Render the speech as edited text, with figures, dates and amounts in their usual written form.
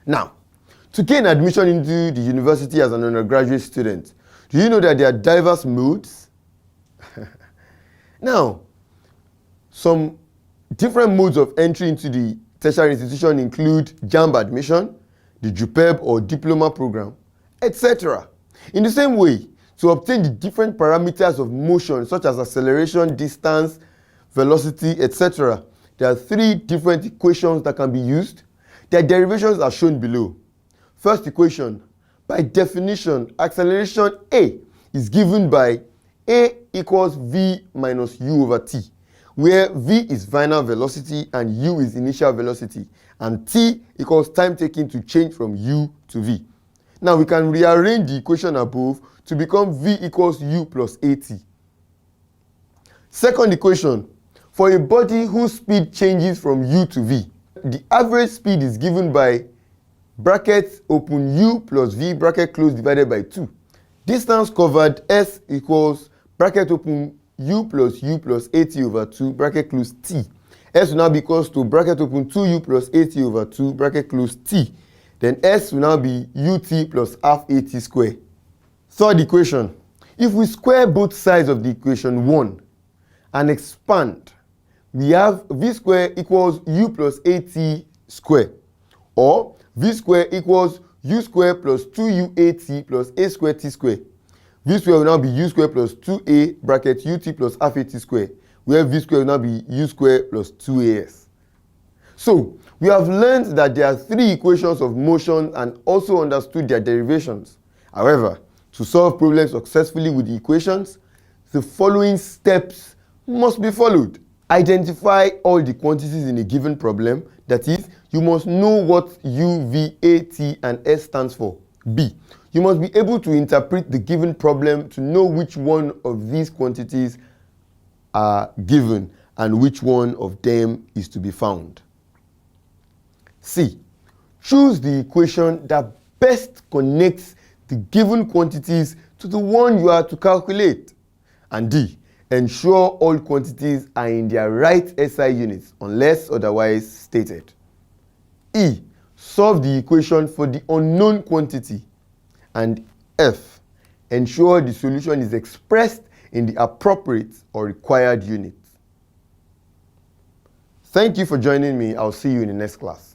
Now, to gain admission into the university as an undergraduate student, do you know that there are diverse modes? Now, some different modes of entry into the tertiary institution include JAMB admission, the JUPEB or diploma program, etc. In the same way, to obtain the different parameters of motion such as acceleration, distance, velocity, etc., there are three different equations that can be used. Their derivations are shown below. First equation, by definition, acceleration A is given by A equals V minus U over T, where V is final velocity and U is initial velocity, and T equals time taken to change from U to V. Now we can rearrange the equation above to become V equals U plus AT. Second equation, for a body whose speed changes from U to V, the average speed is given by bracket open U plus V bracket close divided by 2. Distance covered S equals bracket open U plus AT over 2 bracket close T. S will now be equals to bracket open 2U plus AT over 2 bracket close T. Then S will now be UT plus half AT square. Third equation, if we square both sides of the equation 1 and expand, we have V square equals U plus AT square, or V square equals U square plus 2UAT plus A square T square. V square will now be U square plus 2A bracket UT plus half AT square, where V square will now be U square plus 2AS. So, we have learned that there are three equations of motion and also understood their derivations. However, to solve problems successfully with the equations, the following steps must be followed. Identify all the quantities in a given problem. That is, you must know what U, V, A, T, and S stands for. B. You must be able to interpret the given problem to know which one of these quantities are given and which one of them is to be found. C. Choose the equation that best connects the given quantities to the one you are to calculate. And D. Ensure all quantities are in their right SI units unless otherwise stated. E. Solve the equation for the unknown quantity. And F. Ensure the solution is expressed in the appropriate or required units. Thank you for joining me. I'll see you in the next class.